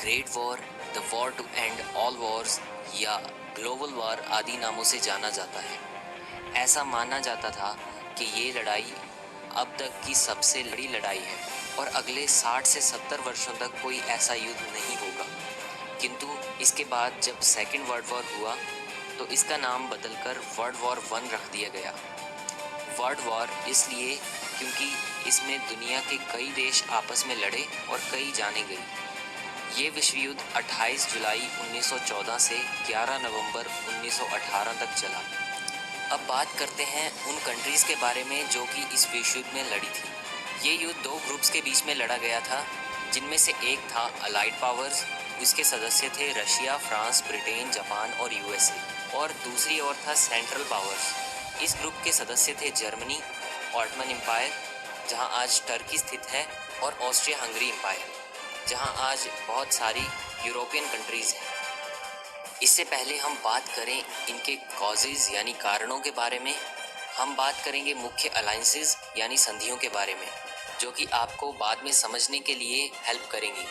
Great war, the war to end all wars या global war आदि नामों से जाना जाता है। ऐसा माना जाता था कि ये लड़ाई अब तक की सबसे बड़ी लड़ाई है और अगले 60 से 70 वर्षों तक कोई ऐसा युद्ध नहीं होगा। किंतु इसके बाद जब सेकेंड वर्ल्ड वॉर हुआ तो इसका नाम बदलकर वर्ल्ड वॉर 1 रख दिया गया। वर्ल्ड वॉर इसलिए क्योंकि इसमें दुनिया के कई देश आपस में लड़े और कई जाने गई। ये विश्व युद्ध 28 जुलाई 1914 से 11 नवंबर 1918 तक चला। अब बात करते हैं उन कंट्रीज के बारे में जो कि इस विश्व युद्ध में लड़ी थी। ये युद्ध 2 ग्रुप्स के बीच में लड़ा गया था, जिनमें से एक था अलाइड पावर्स, इसके सदस्य थे रशिया, फ्रांस, ब्रिटेन, जापान और यूएसए, और दूसरी ओर था सेंट्रल पावर्स। इस ग्रुप के सदस्य थे जर्मनी, ऑटमन एम्पायर जहां आज टर्की स्थित है, और ऑस्ट्रिया हंगरी एम्पायर जहां आज बहुत सारी यूरोपियन कंट्रीज हैं। इससे पहले हम बात करें इनके कॉजेज यानी कारणों के बारे में, हम बात करेंगे मुख्य अलायंसेस यानी संधियों के बारे में, जो कि आपको बाद में समझने के लिए हेल्प करेंगी।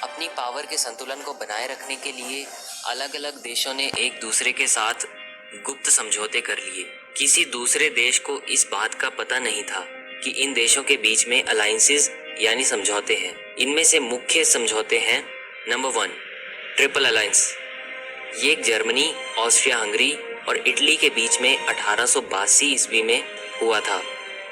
अपनी पावर के संतुलन को बनाए रखने के लिए अलग अलग देशों ने एक दूसरे के साथ गुप्त समझौते कर लिए। किसी दूसरे देश को इस बात का पता नहीं था कि इन देशों के बीच में अलायंसेस यानी समझौते हैं। इनमें से मुख्य समझौते हैं नंबर 1 ट्रिपल अलायंस। ये जर्मनी, ऑस्ट्रिया हंगरी और इटली के बीच में 1882 ईस्वी में हुआ था,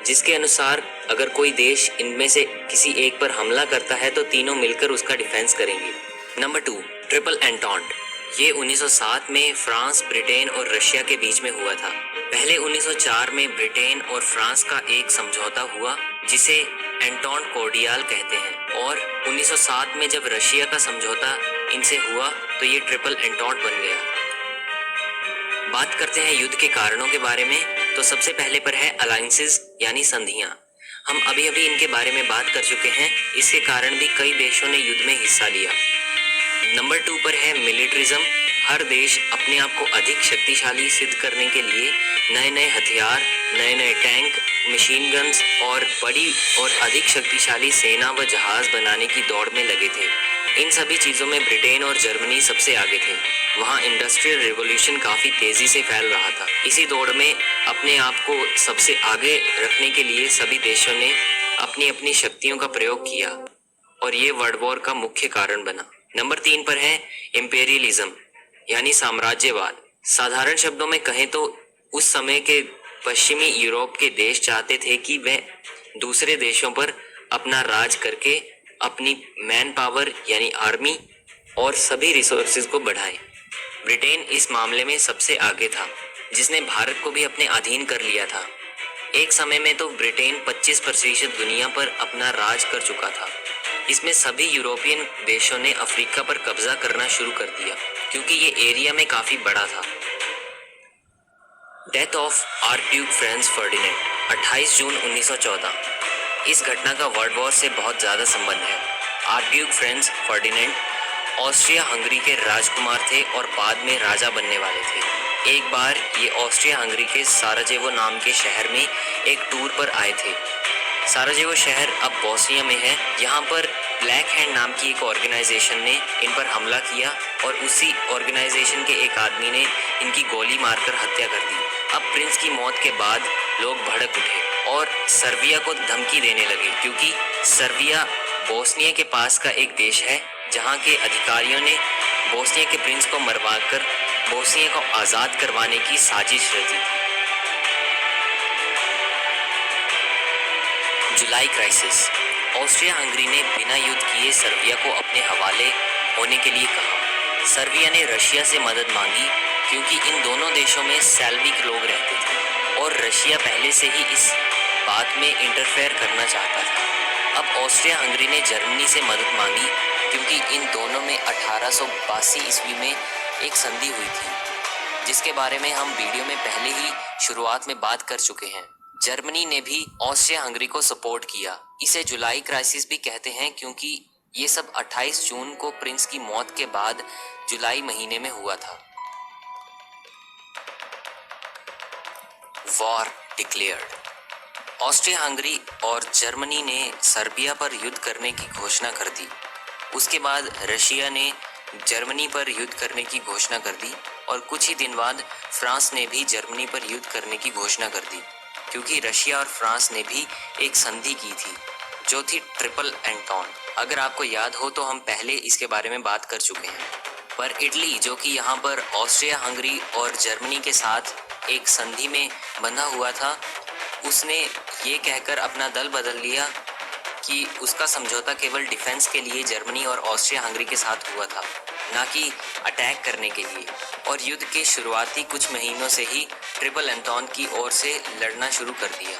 जिसके अनुसार अगर कोई देश इनमें से किसी एक पर हमला करता है तो तीनों मिलकर उसका डिफेंस करेंगे। Number 2 triple entente. ये 1907 में फ्रांस, ब्रिटेन और रशिया के बीच में हुआ था। पहले 1904 में ब्रिटेन और फ्रांस का एक समझौता हुआ जिसे एंटॉन्ट कोर्डियाल कहते हैं, और 1907 में जब रशिया का समझौता इनसे हुआ तो ये ट्रिपल एंटॉन्ट बन गया। बात करते हैं युद्ध के कारणों के बारे में, तो सबसे पहले पर है अलायंसेस यानी संधियां। हम अभी अभी इनके बारे में बात कर चुके हैं, इसके कारण भी कई देशों ने युद्ध में हिस्सा लिया। नंबर 2 पर है मिलिट्रिज्म। हर देश अपने आप को अधिक शक्तिशाली सिद्ध करने के लिए नए नए हथियार, नए नए टैंक, मशीन गन्स और बड़ी और अधिक शक्तिशाली सेना व जहाज बनाने की दौड़ में लगे थे। इन सभी चीज़ों में ब्रिटेन और जर्मनी सबसे आगे थे। वहाँ इंडस्ट्रियल रिवॉल्यूशन काफ़ी तेज़ी से फैल रहा था। इसी दौड़ में अपने आप को सबसे आगे रखने के लिए सभी देशों ने अपनी अपनी शक्तियों का प्रयोग किया और ये वर्ल्ड वॉर का मुख्य कारण बना। नंबर 3 पर है इंपेरियलिज्म यानी साम्राज्यवाद। साधारण शब्दों में कहें तो उस समय के पश्चिमी यूरोप के देश चाहते थे कि वे दूसरे देशों पर अपना राज करके अपनी मैन पावर यानी आर्मी और सभी रिसोर्सेज को बढ़ाएं। ब्रिटेन इस मामले में सबसे आगे था, जिसने भारत को भी अपने अधीन कर लिया था। एक समय में तो ब्रिटेन 25% दुनिया पर अपना राज कर चुका था। इसमें सभी यूरोपियन देशों ने अफ्रीका पर कब्जा करना शुरू कर दिया क्योंकि ये एरिया में काफी बड़ा था। Death of archduke Franz Ferdinand 28 जून 1914। इस घटना का वर्ल्ड वॉर से बहुत ज्यादा संबंध है। Archduke Franz Ferdinand Austria Hungary के राजकुमार थे और बाद में राजा बनने वाले थे। एक बार ये ऑस्ट्रिया हंगरी के साराजेवो नाम के शहर में एक टूर पर आए थे। साराजेवो शहर अब बोस्निया में है। यहाँ पर ब्लैक हैंड नाम की एक ऑर्गेनाइजेशन ने इन पर हमला किया और उसी ऑर्गेनाइजेशन के एक आदमी ने इनकी गोली मारकर हत्या कर दी। अब प्रिंस की मौत के बाद लोग भड़क उठे और सर्बिया को धमकी देने लगे, क्योंकि सर्बिया बोस्निया के पास का एक देश है जहाँ के अधिकारियों ने बोस्निया के प्रिंस को मरवाकर बोस्निया को आज़ाद करवाने की साजिश रची थी। जुलाई क्राइसिस। ऑस्ट्रिया हंगरी ने बिना युद्ध किए सर्बिया को अपने हवाले होने के लिए कहा। सर्बिया ने रशिया से मदद मांगी क्योंकि इन दोनों देशों में स्लाविक लोग रहते थे और रशिया पहले से ही इस बात में इंटरफेयर करना चाहता था। अब ऑस्ट्रिया हंगरी ने जर्मनी से मदद मांगी क्योंकि इन दोनों में 1882 ईस्वी में एक संधि हुई थी, जिसके बारे में हम वीडियो में पहले ही शुरुआत में बात कर चुके हैं। जर्मनी ने भी ऑस्ट्रिया हंगरी को सपोर्ट किया। इसे जुलाई क्राइसिस भी कहते हैं क्योंकि ये सब 28 जून को प्रिंस की मौत के बाद जुलाई महीने में हुआ था। War declared. ऑस्ट्रिया हंगरी और जर्मनी ने सर्बिया पर युद्ध करने की घोषणा कर दी। उसके बाद रशिया ने जर्मनी पर युद्ध करने की घोषणा कर दी और कुछ ही दिन बाद फ्रांस ने भी जर्मनी पर युद्ध करने की घोषणा कर दी, क्योंकि रशिया और फ्रांस ने भी एक संधि की थी जो थी ट्रिपल एंटॉन। अगर आपको याद हो तो हम पहले इसके बारे में बात कर चुके हैं। पर इटली, जो कि यहाँ पर ऑस्ट्रिया हंगरी और जर्मनी के साथ एक संधि में बंधा हुआ था, उसने ये कहकर अपना दल बदल लिया कि उसका समझौता केवल डिफेंस के लिए जर्मनी और ऑस्ट्रिया हंगरी के साथ हुआ था, ना कि अटैक करने के लिए। और युद्ध के शुरुआती कुछ महीनों से ही ट्रिपल एंटॉन की ओर से लड़ना शुरू कर दिया।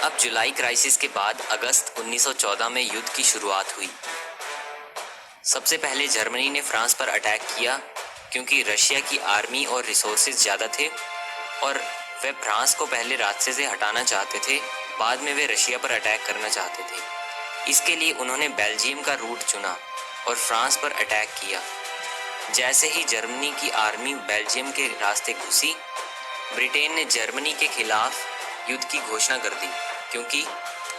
अब जुलाई क्राइसिस के बाद अगस्त 1914 में युद्ध की शुरुआत हुई। सबसे पहले जर्मनी ने फ्रांस पर अटैक किया, क्योंकि रशिया की आर्मी और रिसोर्सेज ज़्यादा थे और वे फ्रांस को पहले रास्ते से हटाना चाहते थे। बाद में वे रशिया पर अटैक करना चाहते थे। इसके लिए उन्होंने बेल्जियम का रूट चुना और फ्रांस पर अटैक किया। जैसे ही जर्मनी की आर्मी बेल्जियम के रास्ते घुसी, ब्रिटेन ने जर्मनी के खिलाफ युद्ध की घोषणा कर दी, क्योंकि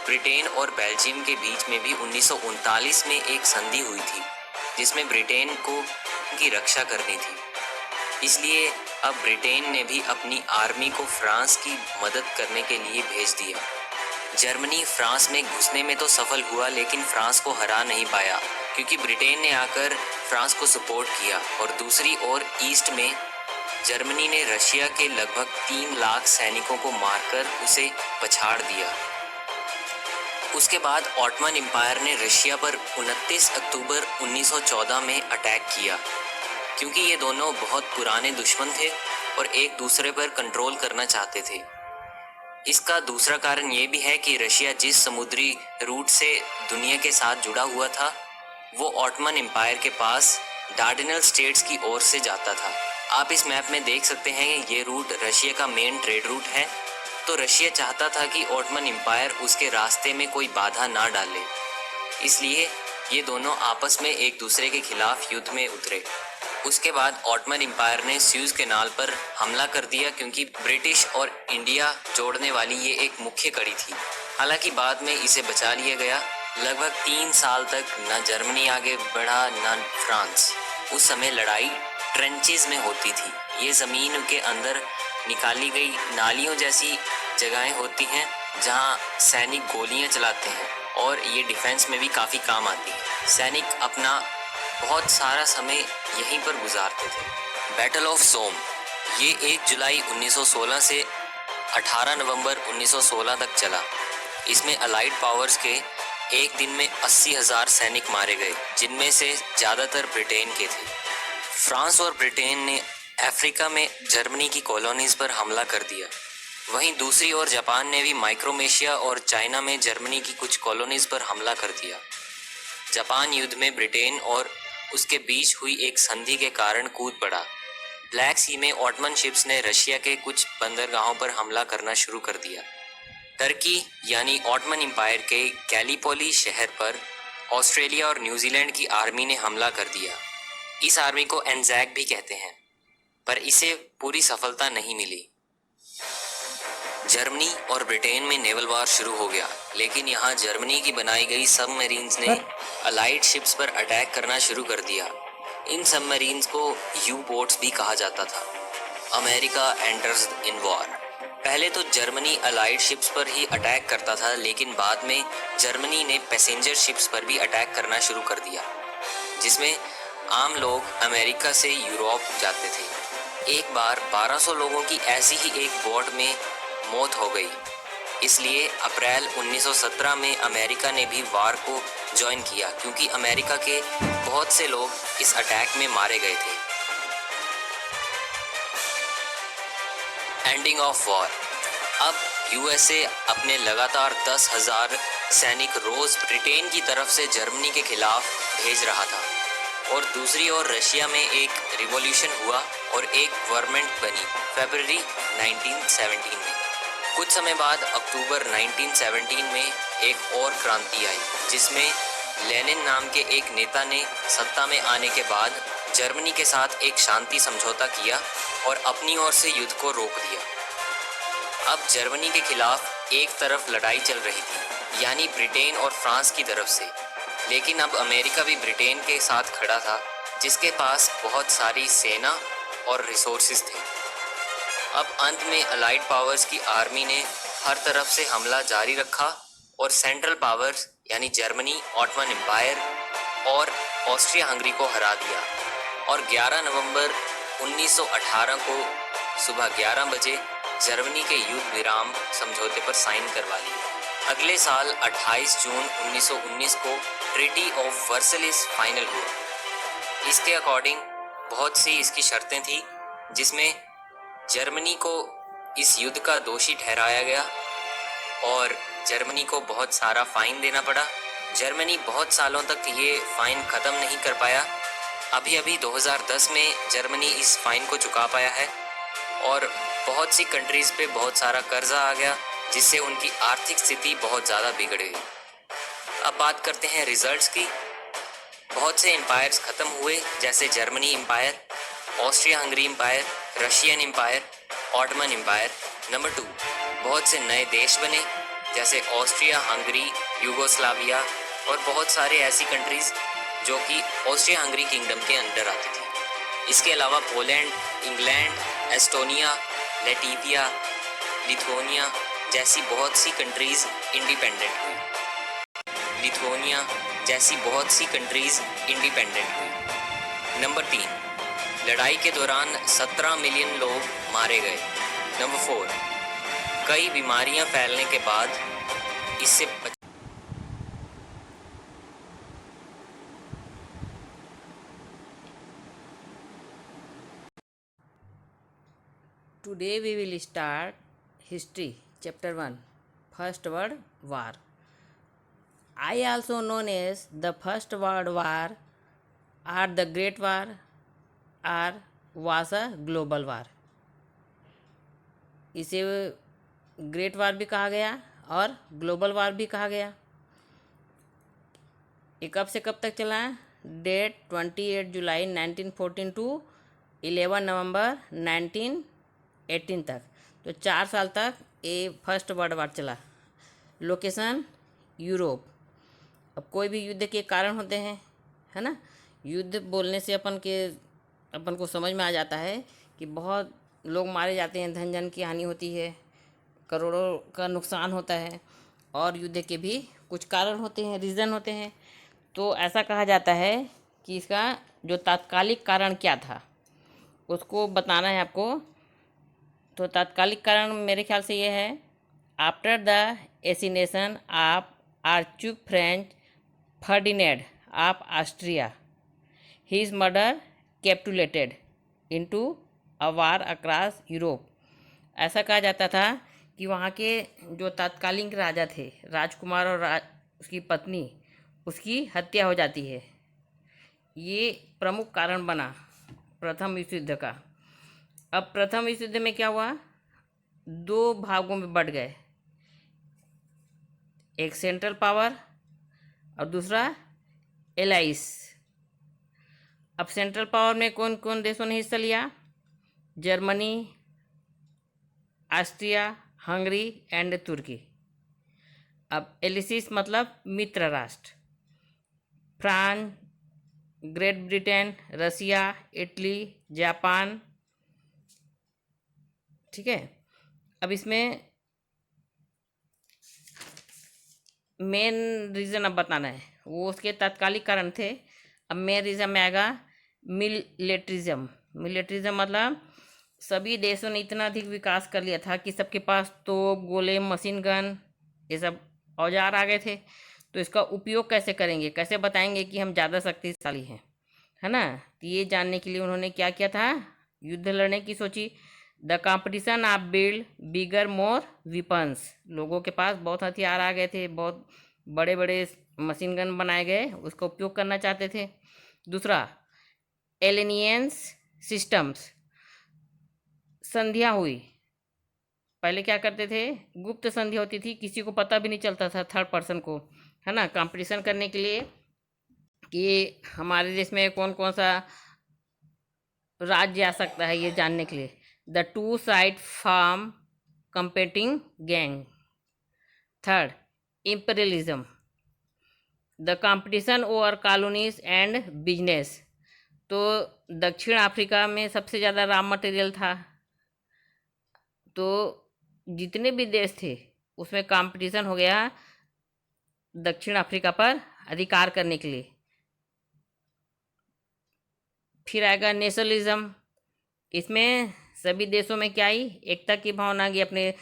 ब्रिटेन और बेल्जियम के बीच में भी 1939 में एक संधि हुई थी जिसमें ब्रिटेन को उनकी रक्षा करनी थी। इसलिए अब ब्रिटेन ने भी अपनी आर्मी को फ्रांस की मदद करने के लिए भेज दिया। जर्मनी फ्रांस में घुसने में तो सफल हुआ, लेकिन फ्रांस को हरा नहीं पाया, क्योंकि ब्रिटेन ने आकर फ्रांस को सपोर्ट किया। और दूसरी ओर ईस्ट में जर्मनी ने रशिया के लगभग 3 लाख सैनिकों को मारकर उसे पछाड़ दिया। उसके बाद ऑटमन एम्पायर ने रशिया पर 29 अक्टूबर 1914 में अटैक किया, क्योंकि ये दोनों बहुत पुराने दुश्मन थे और एक दूसरे पर कंट्रोल करना चाहते थे। इसका दूसरा कारण ये भी है कि रशिया जिस समुद्री रूट से दुनिया के साथ जुड़ा हुआ था, वो ऑटमन एम्पायर के पास डार्डेनल स्टेट्स की ओर से जाता था। आप इस मैप में देख सकते हैं ये रूट रशिया का मेन ट्रेड रूट है। तो रशिया चाहता था कि ऑटमन एम्पायर उसके रास्ते में कोई बाधा ना डाले, इसलिए ये दोनों आपस में एक दूसरे के खिलाफ युद्ध में उतरे। उसके बाद ऑटमन एम्पायर ने स्यूज कैनाल पर हमला कर दिया, क्योंकि ब्रिटिश और इंडिया जोड़ने वाली ये एक मुख्य कड़ी थी। हालांकि बाद में इसे बचा लिया गया। लगभग 3 साल तक न जर्मनी आगे बढ़ा न फ्रांस। उस समय लड़ाई ट्रेंचेस में होती थी। ये ज़मीन के अंदर निकाली गई नालियों जैसी जगहें होती हैं जहां सैनिक गोलियां चलाते हैं, और ये डिफेंस में भी काफ़ी काम आती है। सैनिक अपना बहुत सारा समय यहीं पर गुजारते थे। बैटल ऑफ सोम ये 1 जुलाई 1916 से 18 नवंबर 1916 तक चला। इसमें अलाइड पावर्स के एक दिन में 80,000 सैनिक मारे गए, जिनमें से ज़्यादातर ब्रिटेन के थे। फ्रांस और ब्रिटेन ने अफ्रीका में जर्मनी की कॉलोनीज पर हमला कर दिया। वहीं दूसरी ओर जापान ने भी माइक्रोनेशिया और चाइना में जर्मनी की कुछ कॉलोनीज पर हमला कर दिया। जापान युद्ध में ब्रिटेन और उसके बीच हुई एक संधि के कारण कूद पड़ा। ब्लैक सी में ऑटमन शिप्स ने रशिया के कुछ बंदरगाहों पर हमला करना शुरू कर दिया। टर्की यानी ऑटमन एम्पायर के गैलीपोली शहर पर ऑस्ट्रेलिया और न्यूजीलैंड की आर्मी ने हमला कर दिया। इस आर्मी को एंजैक भी कहते हैं, पर इसे पूरी सफलता नहीं मिली। जर्मनी और ब्रिटेन में नेवल वार शुरू हो गया, लेकिन यहाँ जर्मनी की बनाई गई सबमरीन्स ने अलाइड शिप्स पर अटैक करना शुरू कर दिया। इन सबमरीन्स को यू बोट्स भी कहा जाता था। America enters in war. पहले तो जर्मनी अलाइड शिप्स पर ही अटैक करता था, लेकिन बाद में जर्मनी ने पैसेंजर शिप्स पर भी अटैक करना शुरू कर दिया, जिसमें आम लोग अमेरिका से यूरोप जाते थे। एक बार 1200 लोगों की ऐसी ही एक बोट में मौत हो गई। इसलिए अप्रैल 1917 में अमेरिका ने भी वार को ज्वाइन किया, क्योंकि अमेरिका के बहुत से लोग इस अटैक में मारे गए थे। Ending of war. अब यूएसए अपने लगातार 10,000 सैनिक रोज ब्रिटेन की तरफ से जर्मनी के खिलाफ भेज रहा था, और दूसरी ओर रशिया में एक रिवॉल्यूशन हुआ और एक गवर्नमेंट बनी फरवरी 1917 में। कुछ समय बाद अक्टूबर 1917 में एक और क्रांति आई, जिसमें लेनिन नाम के एक नेता ने सत्ता में आने के बाद जर्मनी के साथ एक शांति समझौता किया और अपनी ओर से युद्ध को रोक दिया। अब जर्मनी के खिलाफ एक तरफ लड़ाई चल रही थी, यानी ब्रिटेन और फ्रांस की तरफ से, लेकिन अब अमेरिका भी ब्रिटेन के साथ खड़ा था, जिसके पास बहुत सारी सेना और रिसोर्सेज थे। अब अंत में अलाइड पावर्स की आर्मी ने हर तरफ से हमला जारी रखा और सेंट्रल पावर्स यानी जर्मनी, ऑटमन एम्पायर और ऑस्ट्रिया हंगरी को हरा दिया और 11 नवंबर 1918 को सुबह 11 बजे जर्मनी के युद्ध विराम समझौते पर साइन करवा लिया। अगले साल 28 जून 1919 को ट्रीटी ऑफ वर्सलिस फाइनल हुआ। इसके अकॉर्डिंग बहुत सी इसकी शर्तें थी, जिसमें जर्मनी को इस युद्ध का दोषी ठहराया गया और जर्मनी को बहुत सारा फाइन देना पड़ा। जर्मनी बहुत सालों तक ये फाइन ख़त्म नहीं कर पाया। अभी अभी 2010 में जर्मनी इस फाइन को चुका पाया है और बहुत सी कंट्रीज़ पे बहुत सारा कर्जा आ गया, जिससे उनकी आर्थिक स्थिति बहुत ज़्यादा बिगड़ गई। अब बात करते हैं रिजल्ट्स की। बहुत से एम्पायर्स ख़त्म हुए, जैसे Germany empire, Austria Hungary empire, Russian empire, Ottoman empire. Number 2, बहुत से नए देश बने, जैसे ऑस्ट्रिया हंगरी, यूगोस्लाविया और बहुत सारे ऐसी कंट्रीज़ जो कि ऑस्ट्रिया हंगरी किंगडम के अंडर आती थी। इसके अलावा Poland, England, Estonia, Latvia, Lithuania जैसी बहुत सी कंट्रीज़ इंडिपेंडेंट हुई। नंबर 3, लड़ाई के दौरान 17 मिलियन लोग मारे गए। नंबर 4, कई बीमारियां फैलने के बाद इससे Today we will start history chapter 1 First World War. I also known as the First World War or the Great War or was a global war. इसे ग्रेट वार भी कहा गया और ग्लोबल वार भी कहा गया। ये कब से कब तक चला है? डेट 28 जुलाई 1914 टू 11 नवंबर 1918 तक। तो 4 साल तक ये फर्स्ट वर्ल्ड वार चला। Location Europe. अब कोई भी युद्ध के कारण होते हैं, है ना। युद्ध बोलने से अपन को समझ में आ जाता है कि बहुत लोग मारे जाते हैं, धन जन की हानि होती है, करोड़ों का नुकसान होता है और युद्ध के भी कुछ कारण होते हैं, रीज़न होते हैं। तो ऐसा कहा जाता है कि इसका जो तात्कालिक कारण क्या था उसको बताना है आपको। तो तात्कालिक कारण मेरे ख्याल से ये है, after the assassination of archduke Franz Ferdinand of Austria, his murder capitulated into a war across Europe. ऐसा कहा जाता था कि वहाँ के जो तात्कालिक राजा थे, राजकुमार और उसकी पत्नी, उसकी हत्या हो जाती है। ये प्रमुख कारण बना प्रथम विश्व युद्ध का। अब प्रथम विश्व युद्ध में क्या हुआ, 2 भागों में बढ़ गए, एक सेंट्रल पावर और दूसरा एलाइस। अब सेंट्रल पावर में कौन कौन देशों ने हिस्सा लिया? जर्मनी, ऑस्ट्रिया हंगरी एंड तुर्की। अब एलिसिस मतलब मित्र राष्ट्र, फ्रांस, ग्रेट ब्रिटेन, रसिया, इटली, जापान। ठीक है। अब इसमें मेन रीज़न अब बताना है, वो उसके तात्कालिक कारण थे। अब मेन रीज़न में आएगा मिलिट्रिज्म। मिलिट्रिज्म मतलब सभी देशों ने इतना अधिक विकास कर लिया था कि सबके पास तोप, गोले, मशीन गन, ये सब औजार आ गए थे। तो इसका उपयोग कैसे करेंगे, कैसे बताएंगे कि हम ज़्यादा शक्तिशाली हैं, है ना। तो ये जानने के लिए उन्होंने क्या किया था, युद्ध लड़ने की सोची। The competition of build bigger more weapons. लोगों के पास बहुत हथियार आ गए थे, बहुत बड़े बड़े मशीन गन बनाए गए, उसका उपयोग करना चाहते थे। दूसरा, एलियंस सिस्टम्स, संधियाँ हुई। पहले क्या करते थे, गुप्त संधि होती थी, किसी को पता भी नहीं चलता था, थर्ड पर्सन को, है ना, कंपटीशन करने के लिए कि हमारे देश में कौन कौन सा राज्य आ सकता है, ये जानने के लिए। The 2 side form competing gang. Third, imperialism. The competition over colonies and business. तो दक्षिण अफ्रीका में सबसे ज़्यादा रॉ मटेरियल था, तो जितने भी देश थे उसमें कंपटीशन हो गया दक्षिण अफ्रीका पर अधिकार करने के लिए। फिर आएगा नेशनलिज्म। इसमें सभी देशों में क्या आई, एकता की भावना आ गई, अपने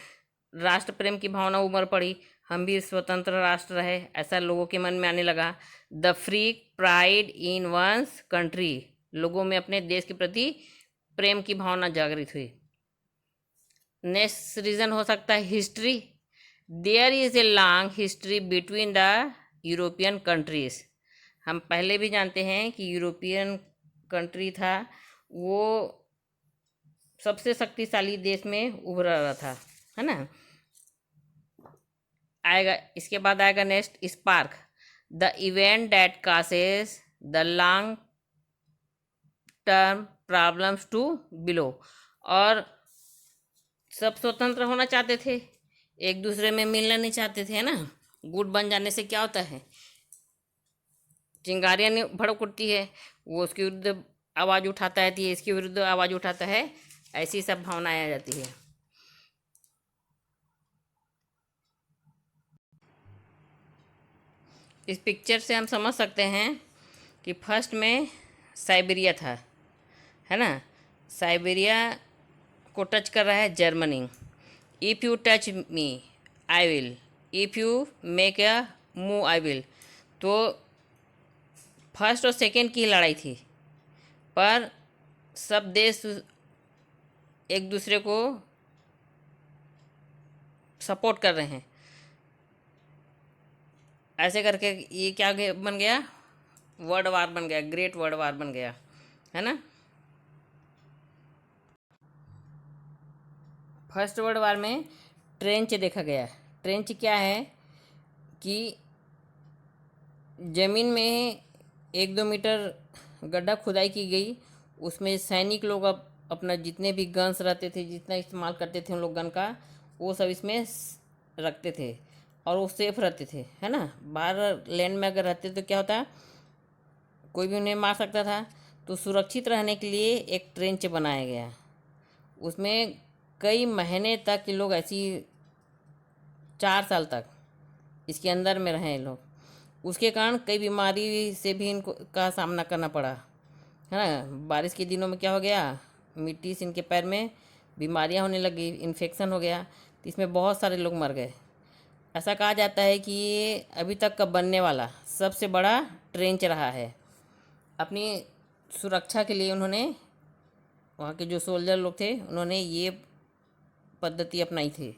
राष्ट्र प्रेम की भावना उमड़ पड़ी, हम भी स्वतंत्र राष्ट्र रहे, ऐसा लोगों के मन में आने लगा। The free pride in one's country, लोगों में अपने देश के प्रति प्रेम की भावना जागृत हुई। नेक्स्ट रीज़न हो सकता है history. There is a long history between the European countries. हम पहले भी जानते हैं कि यूरोपियन कंट्री था वो सबसे शक्तिशाली देश में उभर रहा था, है ना। आएगा, इसके बाद आएगा next spark, the event that causes the long term problems to below. और सब स्वतंत्र होना चाहते थे, एक दूसरे में मिलना नहीं चाहते थे, है ना। गुट बन जाने से क्या होता है, चिंगारियाँ नहीं भड़क उठती है, वो उसके विरुद्ध आवाज़ उठाता है तो ये इसके विरुद्ध आवाज़ उठाता है, ऐसी सब भावनाएं आ जाती है। इस पिक्चर से हम समझ सकते हैं कि फर्स्ट में साइबेरिया था, है ना। साइबेरिया को टच कर रहा है Germany. If you touch me I will, if you make a move I will. तो फर्स्ट और सेकेंड की लड़ाई थी, पर सब देश एक दूसरे को सपोर्ट कर रहे हैं, ऐसे करके ये क्या बन गया, वर्ल्ड वार बन गया, ग्रेट वर्ल्ड वार बन गया, है ना। फर्स्ट वर्ल्ड वार में ट्रेंच देखा गया। ट्रेंच क्या है कि ज़मीन में 1-2 मीटर गड्ढा खुदाई की गई, उसमें सैनिक लोग अपना जितने भी गन्स रहते थे, जितना इस्तेमाल करते थे उन लोग गन का, वो सब इसमें रखते थे और वो सेफ रहते थे, है ना। बाहर लैंड में अगर रहते तो क्या होता, कोई भी उन्हें मार सकता था। तो सुरक्षित रहने के लिए एक ट्रेंच बनाया गया, उसमें कई महीने तक ये लोग ऐसी 4 साल तक इसके अंदर में रहे लोग। उसके कारण कई बीमारी से भी इनको का सामना करना पड़ा, है ना। बारिश के दिनों में क्या हो गया, मिट्टी से इनके पैर में बीमारियां होने लगी, इन्फेक्शन हो गया, तो इसमें बहुत सारे लोग मर गए। ऐसा कहा जाता है कि ये अभी तक का बनने वाला सबसे बड़ा ट्रेंच रहा है। अपनी सुरक्षा के लिए उन्होंने, वहाँ के जो सोल्जर लोग थे, उन्होंने ये पद्धति अपनाई थी।